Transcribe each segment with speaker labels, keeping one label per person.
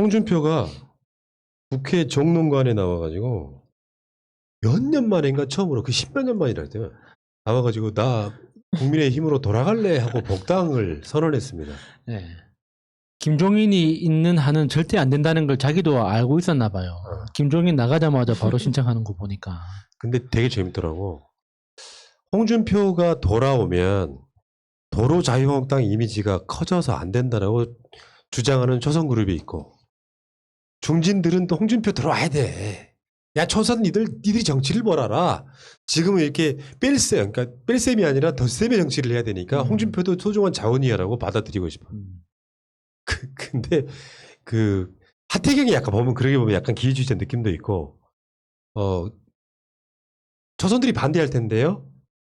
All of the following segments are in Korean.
Speaker 1: 홍준표가 국회 정론관에 나와가지고 몇 년 만인가 처음으로 그 십몇 년 만이라 했대요. 나와가지고 나 국민의힘으로 돌아갈래 하고 복당을 선언했습니다.
Speaker 2: 네. 김종인이 있는 한은 절대 안 된다는 걸 자기도 알고 있었나 봐요. 김종인 나가자마자 바로 신청하는 거 보니까.
Speaker 1: 근데 되게 재밌더라고. 홍준표가 돌아오면 도로 자유한국당 이미지가 커져서 안 된다라고 주장하는 초선그룹이 있고, 중진들은 또 홍준표 들어와야 돼. 야, 초선 니들이 정치를 뭘 알아. 지금은 이렇게 뺄셈, 그러니까 뺄셈이 아니라 덧셈의 정치를 해야 되니까 홍준표도 소중한 자원이야라고 받아들이고 싶어. 근데 그 하태경이 약간 보면 그러게 보면 약간 기회주의자 느낌도 있고, 초선들이 반대할 텐데요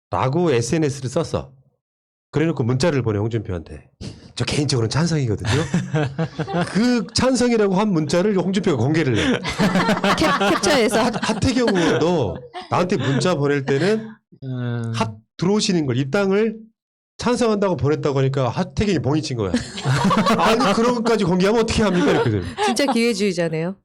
Speaker 1: 라고 SNS를 썼어. 그래놓고 문자를 보내 홍준표한테. 저 개인적으로는 찬성이거든요. 그 찬성이라고 한 문자를 홍준표가 공개를 해.
Speaker 3: 캡처해서.
Speaker 1: 하태경 의원도 나한테 문자 보낼 때는 들어오시는 걸, 입당을 찬성한다고 보냈다고 하니까 하태경이 봉이 친 거야. 아니 그런 것까지 공개하면 어떻게 합니까? 이렇게.
Speaker 3: 진짜 기회주의자네요.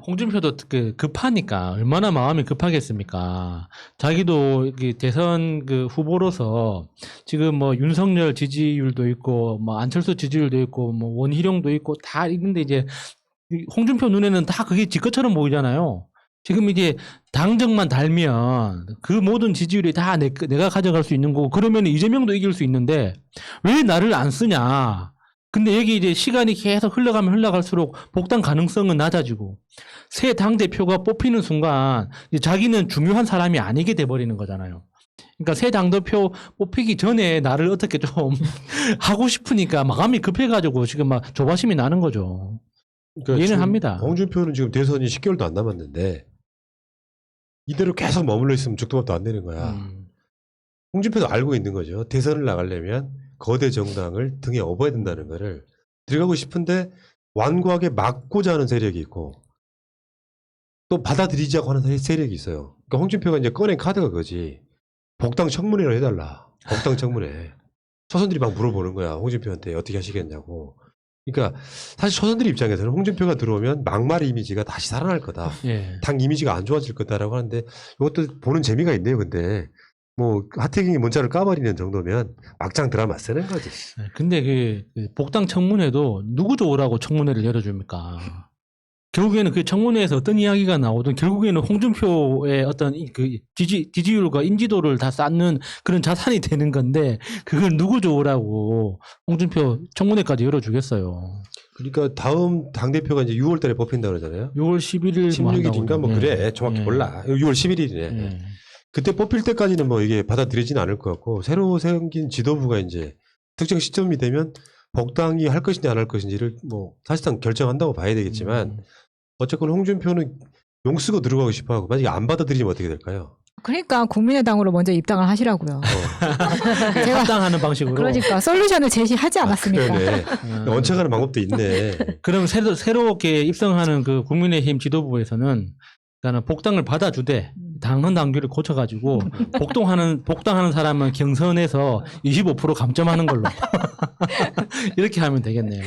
Speaker 2: 홍준표도 급하니까 얼마나 마음이 급하겠습니까? 자기도 대선 후보로서 지금 뭐 윤석열 지지율도 있고 뭐 안철수 지지율도 있고 뭐 원희룡도 있고 다 있는데 이제 홍준표 눈에는 다 그게 지 것처럼 보이잖아요. 지금 이제 당정만 달면 그 모든 지지율이 다 내가 가져갈 수 있는 거고, 그러면 이재명도 이길 수 있는데 왜 나를 안 쓰냐? 근데 여기 이제 시간이 계속 흘러가면 흘러갈수록 복당 가능성은 낮아지고 새 당대표가 뽑히는 순간 이제 자기는 중요한 사람이 아니게 돼버리는 거잖아요. 그러니까 새 당대표 뽑히기 전에 나를 어떻게 좀 하고 싶으니까 마음이 급해가지고 지금 막 조바심이 나는 거죠.
Speaker 1: 그러니까
Speaker 2: 이해는 합니다.
Speaker 1: 홍준표는 지금 대선이 10개월도 안 남았는데 이대로 계속 머물러 있으면 죽도밥도 안 되는 거야. 홍준표도 알고 있는 거죠. 대선을 나가려면 거대 정당을 등에 업어야 된다는 거를 들어가고 싶은데 완고하게 막고자 하는 세력이 있고 또 받아들이자고 하는 세력이 있어요. 그러니까 홍준표가 이제 꺼낸 카드가 그거지. 복당 청문회를 해달라. 복당 청문회. 초선들이 막 물어보는 거야. 홍준표한테 어떻게 하시겠냐고. 그러니까 사실 초선들 입장에서는 홍준표가 들어오면 막말 이미지가 다시 살아날 거다.
Speaker 2: 예.
Speaker 1: 당 이미지가 안 좋아질 거다라고 하는데 이것도 보는 재미가 있네요. 근데 뭐 하태경이 문자를 까버리는 정도면 막장 드라마 쓰는 거지.
Speaker 2: 근데 그 복당 청문회도 누구 좋으라고 청문회를 열어줍니까? 결국에는 그 청문회에서 어떤 이야기가 나오든 결국에는 홍준표의 어떤 그 지지율과 인지도를 다 쌓는 그런 자산이 되는 건데 그걸 누구 좋으라고 홍준표 청문회까지 열어주겠어요.
Speaker 1: 그러니까 다음 당대표가 이제 6월 달에 뽑힌다고 그러잖아요.
Speaker 2: 6월 11일
Speaker 1: 16일인가 뭐 그래. 정확히 몰라. 6월 11일이네.
Speaker 2: 예.
Speaker 1: 그때 뽑힐 때까지는 뭐 이게 받아들이지는 않을 것 같고 새로 생긴 지도부가 이제 특정 시점이 되면 복당이 할 것인지 안 할 것인지를 뭐 사실상 결정한다고 봐야 되겠지만 어쨌건 홍준표는 용 쓰고 들어가고 싶어하고 만약에 안 받아들이면 어떻게 될까요?
Speaker 4: 그러니까 국민의당으로 먼저 입당을 하시라고요. 제가
Speaker 2: 합당하는 방식으로.
Speaker 4: 그러니까 솔루션을 제시하지 않았습니까?
Speaker 1: 그러네. 원칙하는 방법도 있네.
Speaker 2: 그럼 새롭게 입성하는 그 국민의힘 지도부에서는 그러니까 복당을 받아주되 당헌 당규를 고쳐가지고 복당하는 사람은 경선에서 25% 감점하는 걸로 이렇게 하면 되겠네요.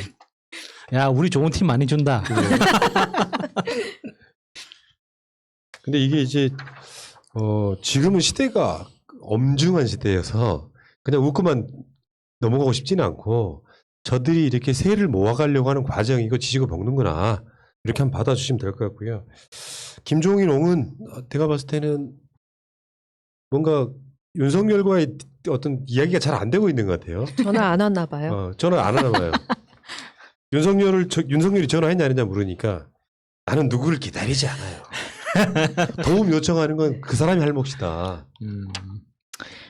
Speaker 2: 야, 우리 좋은 팀 많이 준다.
Speaker 1: 근데 이게 이제 지금은 시대가 엄중한 시대여서 그냥 웃고만 넘어가고 싶지는 않고 저들이 이렇게 세를 모아가려고 하는 과정이고 지지고 볶는구나 이렇게 한번 받아주시면 될 것 같고요. 김종인 옹은 제가 봤을 때는 뭔가 윤석열과의 어떤 이야기가 잘 안 되고 있는 것 같아요.
Speaker 3: 전화 안 왔나 봐요.
Speaker 1: 전화 안 하나 봐요. 윤석열이 전화했냐 안 했냐 물으니까 나는 누구를 기다리지 않아요. 도움 요청하는 건 그 사람이 할 몫이다.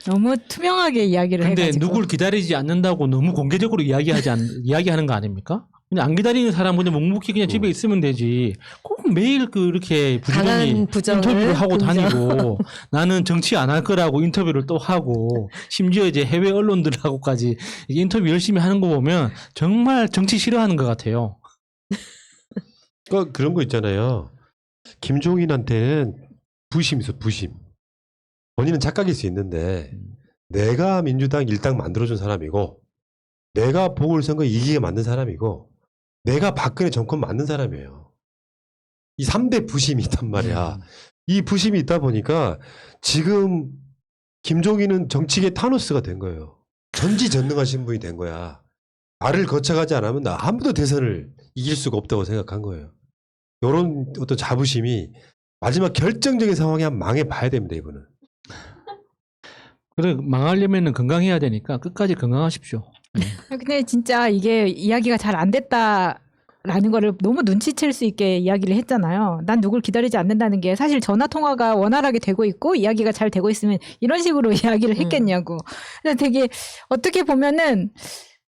Speaker 4: 너무 투명하게 이야기를
Speaker 2: 근데
Speaker 4: 해가지고.
Speaker 2: 누굴 기다리지 않는다고 너무 공개적으로 이야기하는 거 아닙니까? 그냥 안 기다리는 사람은 그냥 묵묵히 그냥 집에 있으면 되지. 꼭 매일 그렇게 부지런히 인터뷰를 하고 다니고 나는 정치 안 할 거라고 인터뷰를 또 하고 심지어 이제 해외 언론들하고까지 인터뷰 열심히 하는 거 보면 정말 정치 싫어하는 것 같아요.
Speaker 1: 그러니까 그런 거 있잖아요. 김종인한테는 부심이 있어, 부심. 본인은 착각일 수 있는데 내가 민주당 일당 만들어준 사람이고 내가 보궐선거 이기게 만든 사람이고 내가 박근혜 정권 맞는 사람이에요. 이 3대 부심이 있단 말이야. 이 부심이 있다 보니까 지금 김종인은 정치계 타노스가 된 거예요. 전지전능하신 분이 된 거야. 나를 거쳐가지 않으면 나 아무도 대선을 이길 수가 없다고 생각한 거예요. 이런 어떤 자부심이 마지막 결정적인 상황에 한번 망해봐야 됩니다, 이분은.
Speaker 2: 그래 망하려면은 건강해야 되니까 끝까지 건강하십시오.
Speaker 4: 근데 진짜 이게 이야기가 잘 안 됐다라는 거를 너무 눈치챌 수 있게 이야기를 했잖아요. 난 누굴 기다리지 않는다는 게 사실 전화 통화가 원활하게 되고 있고 이야기가 잘 되고 있으면 이런 식으로 이야기를 했겠냐고. 그래서 되게 어떻게 보면은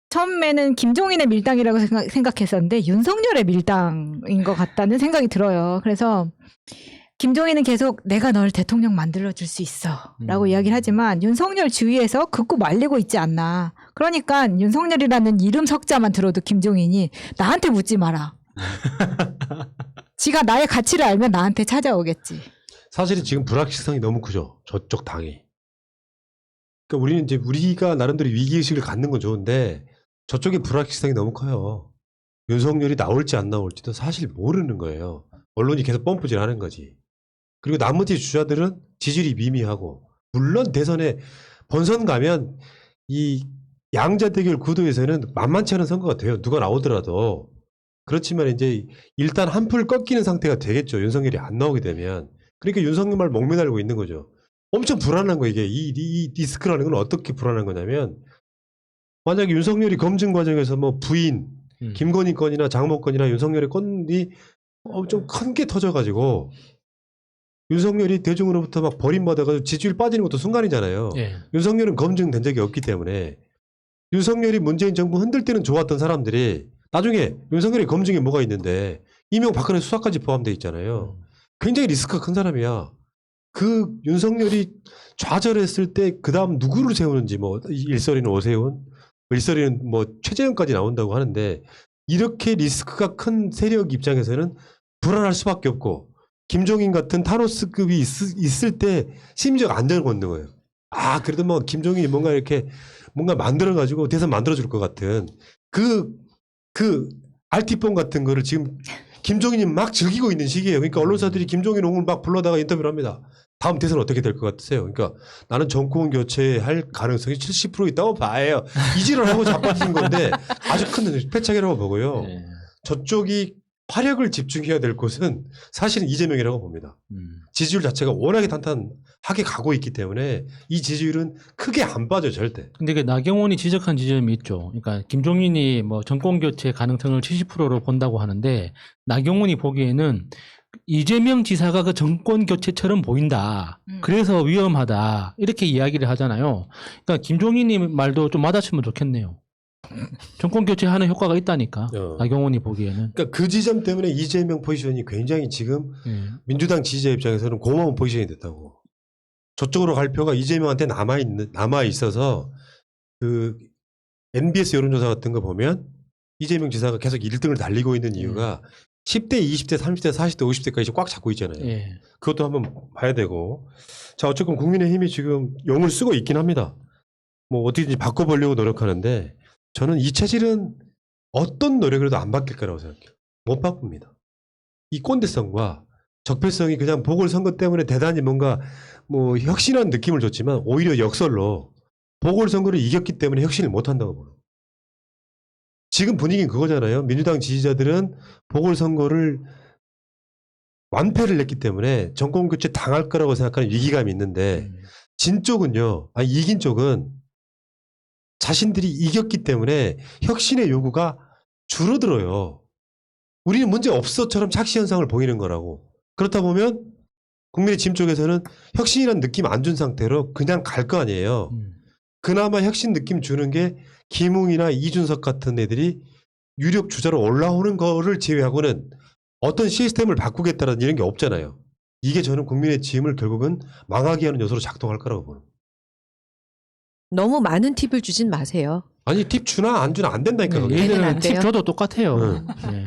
Speaker 4: 처음에는 김종인의 밀당이라고 생각했었는데 윤석열의 밀당인 것 같다는 생각이 들어요. 그래서 김종인은 계속 내가 널 대통령 만들어줄 수 있어 라고 이야기를 하지만 윤석열 주위에서 극구 말리고 있지 않나. 그러니까 윤석열이라는 이름 석자만 들어도 김종인이 나한테 묻지 마라. 지가 나의 가치를 알면 나한테 찾아오겠지.
Speaker 1: 사실은 지금 불확실성이 너무 크죠. 저쪽 당이. 그러니까 우리는 이제 우리가 나름대로 위기의식을 갖는 건 좋은데 저쪽의 불확실성이 너무 커요. 윤석열이 나올지 안 나올지도 사실 모르는 거예요. 언론이 계속 펌프질 하는 거지. 그리고 나머지 주자들은 지지율이 미미하고 물론 대선에 본선 가면 이 양자 대결 구도에서는 만만치 않은 선거가 돼요. 누가 나오더라도. 그렇지만 이제 일단 한풀 꺾이는 상태가 되겠죠. 윤석열이 안 나오게 되면. 그러니까 윤석열만 목매달고 있는 거죠. 엄청 불안한 거 이게. 이 리스크라는 건 어떻게 불안한 거냐면 만약에 윤석열이 검증 과정에서 뭐 부인, 김건희 건이나 장모 건이나 윤석열의 건이 좀 큰 게 터져가지고 윤석열이 대중으로부터 막 버림받아가지고 지지율 빠지는 것도 순간이잖아요.
Speaker 2: 예.
Speaker 1: 윤석열은 검증된 적이 없기 때문에 윤석열이 문재인 정부 흔들 때는 좋았던 사람들이 나중에 윤석열이 검증에 뭐가 있는데 이명박근혜 수사까지 포함되어 있잖아요. 굉장히 리스크가 큰 사람이야. 그 윤석열이 좌절했을 때 그 다음 누구를 세우는지 뭐 일설이는 오세훈, 일설이는 뭐 최재형까지 나온다고 하는데 이렇게 리스크가 큰 세력 입장에서는 불안할 수밖에 없고 김종인 같은 타노스급이 있을 때 심지어 안전을 걷는 거예요. 아 그래도 뭐 김종인이 뭔가 이렇게 뭔가 만들어가지고 대선 만들어줄 것 같은 그 알티폰 같은 거를 지금 김종인이 막 즐기고 있는 시기예요. 그러니까 언론사들이 김종인 옹을 막 불러다가 인터뷰를 합니다. 다음 대선 어떻게 될 것 같으세요? 그러니까 나는 정권 교체할 가능성이 70% 있다고 봐요. 이지를 하고 자빠진 건데 아주 큰 패착이라고 보고요.
Speaker 2: 네.
Speaker 1: 저쪽이 화력을 집중해야 될 곳은 사실은 이재명이라고 봅니다. 지지율 자체가 워낙에 탄탄하게 가고 있기 때문에 이 지지율은 크게 안 빠져 절대.
Speaker 2: 근데 그 나경원이 지적한 지점이 있죠. 그러니까 김종인이 뭐 정권 교체 가능성을 70%로 본다고 하는데 나경원이 보기에는 이재명 지사가 그 정권 교체처럼 보인다. 그래서 위험하다. 이렇게 이야기를 하잖아요. 그러니까 김종인이 말도 좀 맞아치면 좋겠네요. 정권 교체하는 효과가 있다니까. 나경원이 보기에는.
Speaker 1: 그러니까 그 지점 때문에 이재명 포지션이 굉장히 지금 민주당 지지자 입장에서는 고마운 포지션이 됐다고. 저쪽으로 갈 표가 이재명한테 남아 있어서 그 NBS 여론조사 같은 거 보면 이재명 지사가 계속 1등을 달리고 있는 이유가 10대, 20대, 30대, 40대, 50대까지 꽉 잡고 있잖아요.
Speaker 2: 예.
Speaker 1: 그것도 한번 봐야 되고. 자, 어쨌건 국민의힘이 지금 용을 쓰고 있긴 합니다. 뭐 어떻게든지 바꿔보려고 노력하는데 저는 이 체질은 어떤 노력을 해도 안 바뀔 거라고 생각해요. 못 바꿉니다. 이 꼰대성과 적폐성이 그냥 보궐선거 때문에 대단히 뭔가 뭐 혁신한 느낌을 줬지만 오히려 역설로 보궐선거를 이겼기 때문에 혁신을 못한다고 보는. 지금 분위기는 그거잖아요. 민주당 지지자들은 보궐선거를 완패를 냈기 때문에 정권교체 당할 거라고 생각하는 위기감이 있는데 진 쪽은요. 아니 이긴 쪽은 자신들이 이겼기 때문에 혁신의 요구가 줄어들어요. 우리는 문제 없어처럼 착시 현상을 보이는 거라고. 그렇다 보면 국민의힘 쪽에서는 혁신이라는 느낌 안 준 상태로 그냥 갈 거 아니에요. 그나마 혁신 느낌 주는 게 김웅이나 이준석 같은 애들이 유력 주자로 올라오는 거를 제외하고는 어떤 시스템을 바꾸겠다는 이런 게 없잖아요. 이게 저는 국민의힘을 결국은 망하게 하는 요소로 작동할 거라고 보는.
Speaker 3: 너무 많은 팁을 주진 마세요.
Speaker 1: 아니 팁 주나 안 주나 안 된다니까. 거기.
Speaker 3: 얘는 안
Speaker 2: 얘들은 팁
Speaker 3: 돼요?
Speaker 2: 줘도 똑같아요. 예.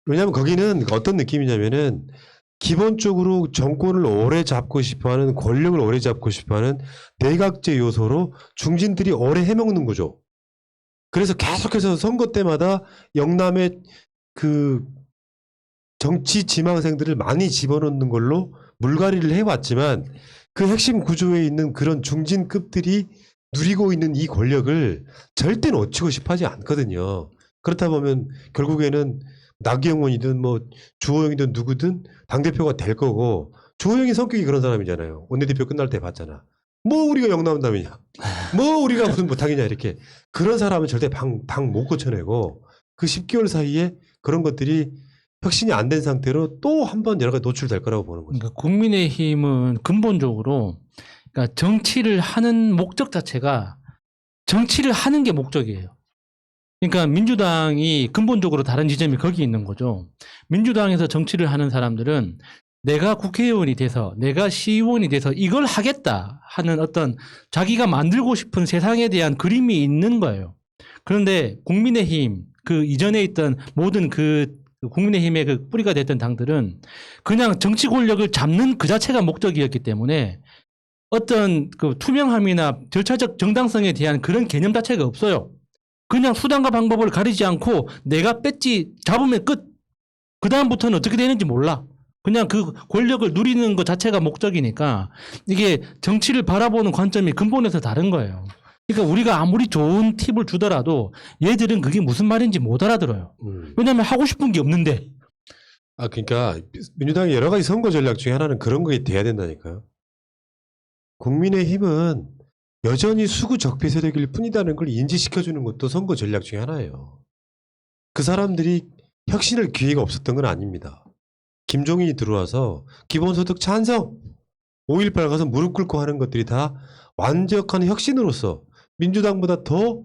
Speaker 1: 왜냐하면 거기는 어떤 느낌이냐면은 기본적으로 정권을 오래 잡고 싶어하는 권력을 오래 잡고 싶어하는 내각제 요소로 중진들이 오래 해먹는 구조. 그래서 계속해서 선거 때마다 영남의 그 정치 지망생들을 많이 집어넣는 걸로 물갈이를 해왔지만 그 핵심 구조에 있는 그런 중진급들이 누리고 있는 이 권력을 절대 놓치고 싶어 하지 않거든요. 그렇다 보면 결국에는 나경원이든 뭐 주호영이든 누구든 당대표가 될 거고, 주호영이 성격이 그런 사람이잖아요. 원내대표 끝날 때 봤잖아. 뭐 우리가 영남남이냐, 뭐 우리가 무슨 못하겠냐, 이렇게. 그런 사람은 절대 방 못 고쳐내고 그 10개월 사이에 그런 것들이 혁신이 안 된 상태로 또 한 번 여러 가지 노출될 거라고 보는 거죠.
Speaker 2: 그러니까 국민의힘은 근본적으로 그러니까 정치를 하는 목적 자체가 정치를 하는 게 목적이에요. 그러니까 민주당이 근본적으로 다른 지점이 거기 있는 거죠. 민주당에서 정치를 하는 사람들은 내가 국회의원이 돼서 내가 시의원이 돼서 이걸 하겠다 하는 어떤 자기가 만들고 싶은 세상에 대한 그림이 있는 거예요. 그런데 국민의힘 그 이전에 있던 모든 그 국민의힘의 그 뿌리가 됐던 당들은 그냥 정치 권력을 잡는 그 자체가 목적이었기 때문에 어떤 그 투명함이나 절차적 정당성에 대한 그런 개념 자체가 없어요. 그냥 수단과 방법을 가리지 않고 내가 뺐지 잡으면 끝. 그 다음부터는 어떻게 되는지 몰라. 그냥 그 권력을 누리는 것 자체가 목적이니까 이게 정치를 바라보는 관점이 근본에서 다른 거예요. 그러니까 우리가 아무리 좋은 팁을 주더라도 얘들은 그게 무슨 말인지 못 알아들어요. 왜냐하면 하고 싶은 게 없는데.
Speaker 1: 아, 그러니까 민주당의 여러 가지 선거 전략 중에 하나는 그런 게 돼야 된다니까요. 국민의힘은 여전히 수구 적폐 세력일 뿐이다는 걸 인지시켜주는 것도 선거 전략 중에 하나예요. 그 사람들이 혁신할 기회가 없었던 건 아닙니다. 김종인이 들어와서 기본소득 찬성, 5.18 가서 무릎 꿇고 하는 것들이 다 완벽한 혁신으로서 민주당보다 더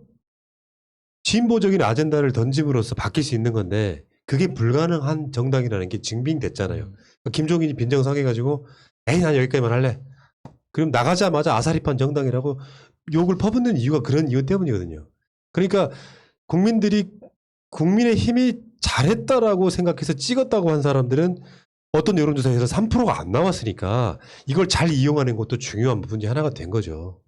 Speaker 1: 진보적인 아젠다를 던짐으로써 바뀔 수 있는 건데 그게 불가능한 정당이라는 게 증빙됐잖아요. 그러니까 김종인이 빈정상해가지고 에이 난 여기까지만 할래. 그럼 나가자마자 아사리판 정당이라고 욕을 퍼붓는 이유가 그런 이유 때문이거든요. 그러니까 국민들이 국민의힘이 잘했다라고 생각해서 찍었다고 한 사람들은 어떤 여론조사에서 3%가 안 나왔으니까 이걸 잘 이용하는 것도 중요한 부분 중 하나가 된 거죠.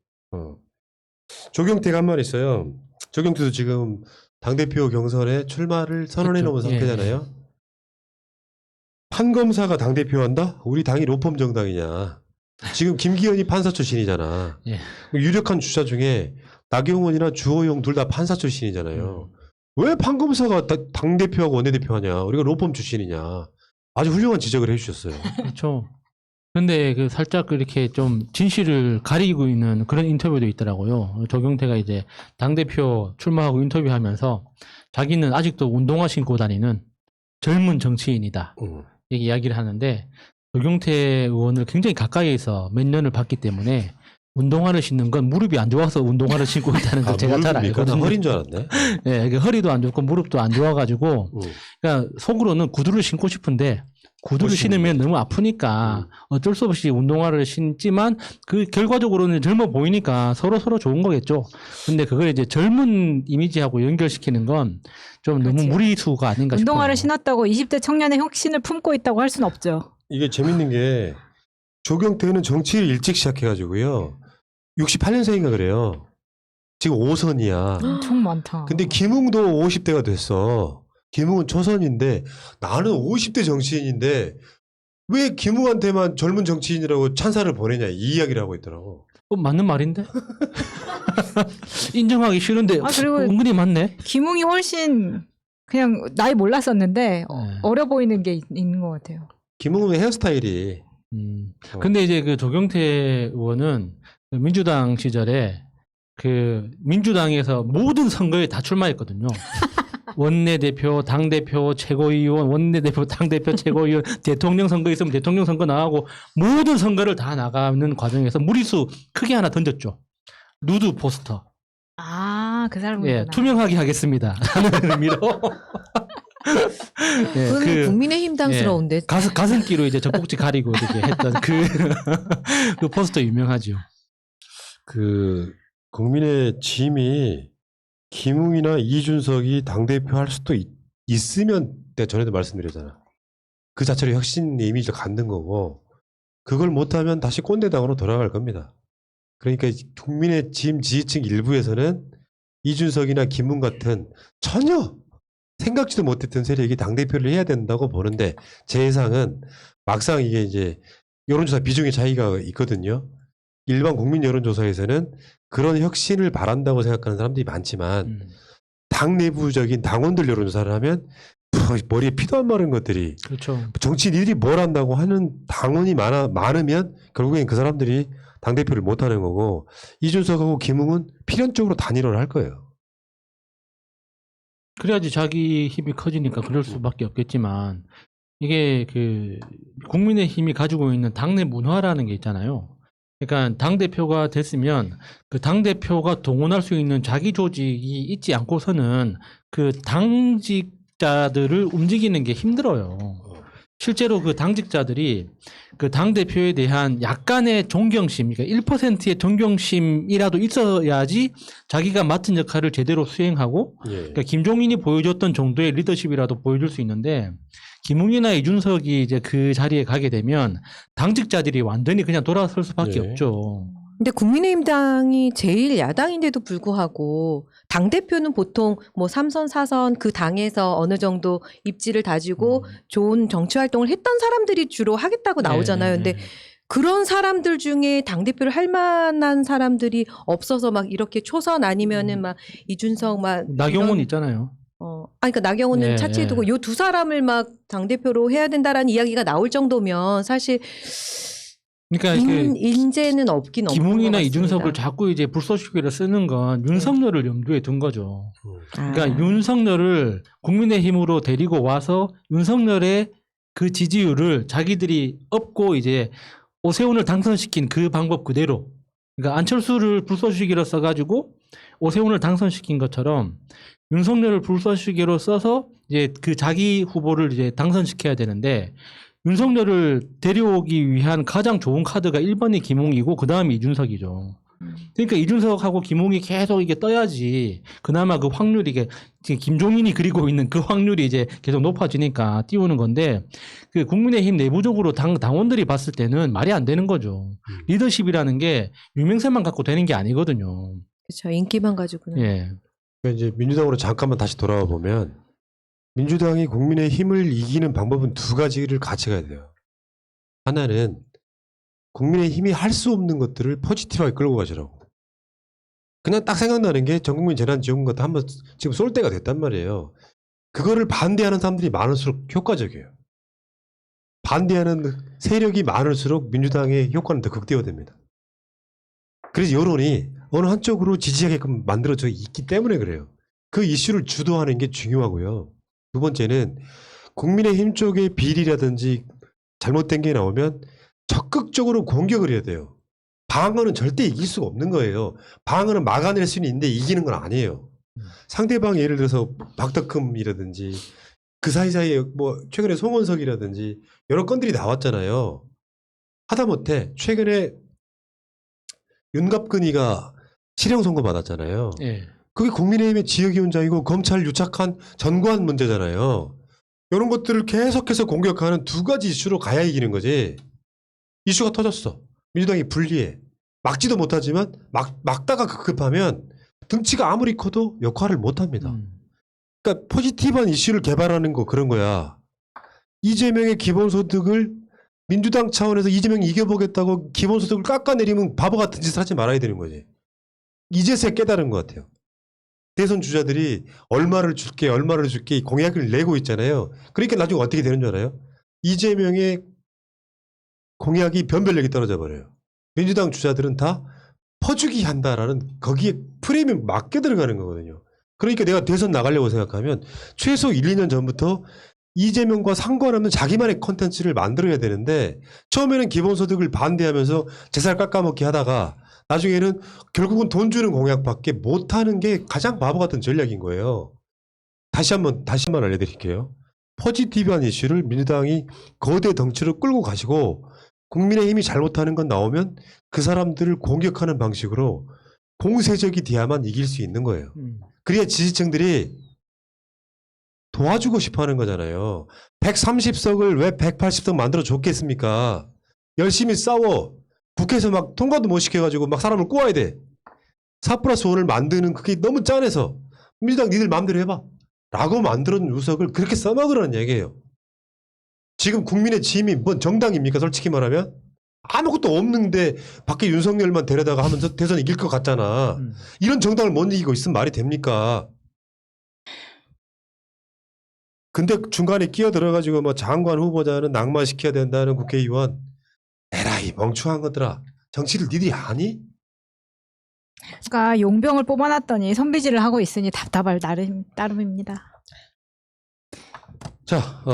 Speaker 1: 조경태가 한 말 있어요. 조경태도 지금 당대표 경선에 출마를 선언해 놓은
Speaker 2: 그렇죠.
Speaker 1: 상태잖아요. 판검사가 당대표 한다? 우리 당이 로펌 정당이냐. 지금 김기현이 판사 출신이잖아.
Speaker 2: 예.
Speaker 1: 유력한 주자 중에 나경원이나 주호영 둘 다 판사 출신이잖아요. 왜 판검사가 당대표하고 원내대표 하냐. 우리가 로펌 출신이냐. 아주 훌륭한 지적을 해주셨어요.
Speaker 2: 그렇죠. 근데 그 살짝 이렇게 좀 진실을 가리고 있는 그런 인터뷰도 있더라고요. 조경태가 이제 당대표 출마하고 인터뷰하면서 자기는 아직도 운동화 신고 다니는 젊은 정치인이다. 이렇게 이야기를 하는데 조경태 의원을 굉장히 가까이에서 몇 년을 봤기 때문에 운동화를 신는 건 무릎이 안 좋아서 운동화를 신고 있다는 걸 제가 잘 알거든요.
Speaker 1: 허리인 줄 알았네.
Speaker 2: 네, 허리도 안 좋고 무릎도 안 좋아가지고 그러니까 속으로는 구두를 신고 싶은데 구두를 신으면 너무 아프니까 어쩔 수 없이 운동화를 신지만 그 결과적으로는 젊어 보이니까 서로 좋은 거겠죠. 근데 그걸 이제 젊은 이미지하고 연결시키는 건 좀 너무
Speaker 4: 그렇지.
Speaker 2: 무리수가 아닌가 싶어요.
Speaker 4: 운동화를 신었다고 20대 청년의 혁신을 품고 있다고 할 수는 없죠.
Speaker 1: 이게 재밌는 게 조경태는 정치를 일찍 시작해가지고요. 68년생인가 그래요. 지금 5선이야.
Speaker 4: 엄청 많다.
Speaker 1: 근데 김웅도 50대가 됐어. 김웅은 초선인데 나는 50대 정치인인데 왜 김웅한테만 젊은 정치인이라고 찬사를 보내냐 이 이야기를 하고 있더라고.
Speaker 2: 맞는 말인데? 인정하기 싫은데
Speaker 4: 그리고
Speaker 2: 은근히 맞네.
Speaker 4: 김웅이 훨씬 그냥 나이 몰랐었는데
Speaker 2: 네.
Speaker 4: 어려 보이는 게 있는 것 같아요.
Speaker 1: 김웅은 헤어스타일이.
Speaker 2: 근데 이제 그 조경태 의원은 그 민주당 시절에 그 민주당에서 모든 선거에 다 출마했거든요. 원내대표, 당대표, 최고위원, 원내대표, 당대표, 최고위원, 대통령 선거 있으면 대통령 선거 나가고 모든 선거를 다 나가는 과정에서 무리수 크게 하나 던졌죠. 누드 포스터.
Speaker 4: 그 사람이구나.
Speaker 2: 예, 투명하게 하겠습니다. 하는 의미로. 예,
Speaker 3: 그건 국민의힘당스러운데.
Speaker 2: 가슴기로 이제 젖꼭지 가리고 이렇게 했던 그 포스터 유명하죠.
Speaker 1: 그 국민의 짐이 김웅이나 이준석이 당대표 할 수도 있으면 내가 전에도 말씀드렸잖아. 그 자체로 혁신의 이미지를 갖는 거고 그걸 못하면 다시 꼰대당으로 돌아갈 겁니다. 그러니까 국민의 짐 지지층 일부에서는 이준석이나 김문 같은 전혀 생각지도 못했던 세력이 당대표를 해야 된다고 보는데 제 예상은 막상 이게 이제 여론조사 비중의 차이가 있거든요. 일반 국민 여론조사에서는 그런 혁신을 바란다고 생각하는 사람들이 많지만 당 내부적인 당원들 여론조사를 하면 머리에 피도 안 마른 것들이
Speaker 2: 그렇죠.
Speaker 1: 정치인들이 뭘 한다고 하는 당원이 많으면 결국엔 그 사람들이 당대표를 못하는 거고 이준석하고 김웅은 필연적으로 단일화를 할 거예요.
Speaker 2: 그래야지 자기 힘이 커지니까 그럴 수밖에 없겠지만 이게 그 국민의 힘이 가지고 있는 당내 문화라는 게 있잖아요. 그러니까 당 대표가 됐으면 그 당 대표가 동원할 수 있는 자기 조직이 있지 않고서는 그 당직자들을 움직이는 게 힘들어요. 실제로 그 당직자들이 그 당 대표에 대한 약간의 존경심, 그러니까 1%의 존경심이라도 있어야지 자기가 맡은 역할을 제대로 수행하고, 그러니까 김종인이 보여줬던 정도의 리더십이라도 보여줄 수 있는데, 김웅이나 이준석이 이제 그 자리에 가게 되면 당직자들이 완전히 그냥 돌아설 수밖에 없죠.
Speaker 3: 근데 국민의힘 당이 제일 야당인데도 불구하고 당대표는 보통 뭐 3선, 4선 그 당에서 어느 정도 입지를 다지고 좋은 정치 활동을 했던 사람들이 주로 하겠다고 나오잖아요. 근데 그런 사람들 중에 당대표를 할 만한 사람들이 없어서 막 이렇게 초선 아니면은 막 이준석 막
Speaker 2: 나경원
Speaker 3: 이런
Speaker 2: 있잖아요.
Speaker 3: 그러니까 나경원은
Speaker 2: 예,
Speaker 3: 차치해 두고 요 두 사람을 막 당대표로 해야 된다라는 이야기가 나올 정도면 사실
Speaker 2: 그러니까
Speaker 3: 인재는 없긴 없는 것
Speaker 2: 김웅이나
Speaker 3: 같습니다.
Speaker 2: 이준석을 자꾸 이제 불쏘시개로 쓰는 건 윤석열을 염두에 둔 거죠. 그러니까
Speaker 3: 아.
Speaker 2: 윤석열을 국민의힘으로 데리고 와서 윤석열의 그 지지율을 자기들이 업고 이제 오세훈을 당선시킨 그 방법 그대로. 그러니까 안철수를 불쏘시개로 써가지고 오세훈을 당선시킨 것처럼 윤석열을 불쏘시개로 써서 이제 그 자기 후보를 이제 당선시켜야 되는데 윤석열을 데려오기 위한 가장 좋은 카드가 1번이 김웅이고 그 다음이 이준석이죠. 그러니까 이준석하고 김웅이 계속 이게 떠야지 그나마 그 확률이 이게 지금 김종인이 그리고 있는 그 확률이 이제 계속 높아지니까 띄우는 건데 그 국민의힘 내부적으로 당원들이 봤을 때는 말이 안 되는 거죠. 리더십이라는 게 유명세만 갖고 되는 게 아니거든요.
Speaker 3: 그렇죠. 인기만 가지고는.
Speaker 2: 예.
Speaker 1: 그러니까 이제 민주당으로 잠깐만 다시 돌아와 보면 민주당이 국민의 힘을 이기는 방법은 두 가지를 같이 가야 돼요. 하나는 국민의 힘이 할 수 없는 것들을 포지티브하게 끌고 가시라고. 그냥 딱 생각나는 게 전국민 재난지원금 같은 한번 지금 쏠 때가 됐단 말이에요. 그거를 반대하는 사람들이 많을수록 효과적이에요. 반대하는 세력이 많을수록 민주당의 효과는 더 극대화됩니다. 그래서 여론이 어느 한쪽으로 지지하게끔 만들어져 있기 때문에 그래요. 그 이슈를 주도하는 게 중요하고요. 두 번째는 국민의힘 쪽의 비리라든지 잘못된 게 나오면 적극적으로 공격을 해야 돼요. 방어는 절대 이길 수가 없는 거예요. 방어는 막아낼 수는 있는데 이기는 건 아니에요. 상대방 예를 들어서 박덕흠이라든지 그 사이사이에 뭐 최근에 송원석이라든지 여러 건들이 나왔잖아요. 하다못해 최근에 윤갑근이가 실형 선고 받았잖아요.
Speaker 2: 예.
Speaker 1: 그게 국민의힘의 지역위원장이고 검찰 유착한 전관 문제잖아요. 이런 것들을 계속해서 공격하는 두 가지 이슈로 가야 이기는 거지. 이슈가 터졌어. 민주당이 불리해. 막지도 못하지만 막다가 급급하면 등치가 아무리 커도 역할을 못합니다. 그러니까 포지티브한 이슈를 개발하는 거 그런 거야. 이재명의 기본소득을 민주당 차원에서 이재명이 이겨보겠다고 기본소득을 깎아내리면 바보 같은 짓을 하지 말아야 되는 거지. 이제서야 깨달은 것 같아요. 대선 주자들이 얼마를 줄게 공약을 내고 있잖아요. 그러니까 나중에 어떻게 되는 줄 알아요? 이재명의 공약이 변별력이 떨어져 버려요. 민주당 주자들은 다 퍼주기 한다라는 거기에 프레임에 맞게 들어가는 거거든요. 그러니까 내가 대선 나가려고 생각하면 최소 1, 2년 전부터 이재명과 상관없는 자기만의 콘텐츠를 만들어야 되는데 처음에는 기본소득을 반대하면서 재살 깎아먹기 하다가 나중에는 결국은 돈 주는 공약밖에 못하는 게 가장 바보 같은 전략인 거예요. 다시 한번 알려드릴게요. 포지티브한 이슈를 민주당이 거대 덩치로 끌고 가시고 국민의힘이 잘못하는 건 나오면 그 사람들을 공격하는 방식으로 공세적이 돼야만 이길 수 있는 거예요. 그래야 지지층들이 도와주고 싶어 하는 거잖아요. 130석을 왜 180석 만들어 줬겠습니까? 열심히 싸워. 국회에서 막 통과도 못 시켜가지고 막 사람을 꼬아야 돼. 4+5를 만드는 그게 너무 짠해서 민주당 니들 마음대로 해봐 라고 만들어준 유석을 그렇게 써먹으라는 얘기예요. 지금 국민의 짐이 뭔 정당입니까? 솔직히 말하면 아무것도 없는데 밖에 윤석열만 데려다가 하면서 대선 이길 것 같잖아. 이런 정당을 못 이기고 있으면 말이 됩니까? 근데 중간에 끼어들어가지고 뭐 장관 후보자는 낙마시켜야 된다는 국회의원 에라이 멍청한 것들아. 정치를 니들이 아니?
Speaker 4: 그러니까 용병을 뽑아놨더니 선비질을 하고 있으니 답답할 따름입니다.
Speaker 1: 자,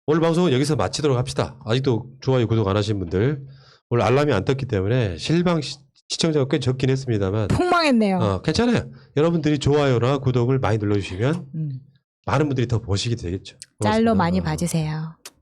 Speaker 1: 오늘 방송은 여기서 마치도록 합시다. 아직도 좋아요, 구독 안 하신 분들 오늘 알람이 안 떴기 때문에 실방 시청자가 꽤 적긴 했습니다만
Speaker 4: 폭망했네요.
Speaker 1: 괜찮아요. 여러분들이 좋아요나 구독을 많이 눌러주시면 많은 분들이 더 보시게 되겠죠.
Speaker 4: 짤로
Speaker 1: 고맙습니다.
Speaker 4: 많이 봐주세요.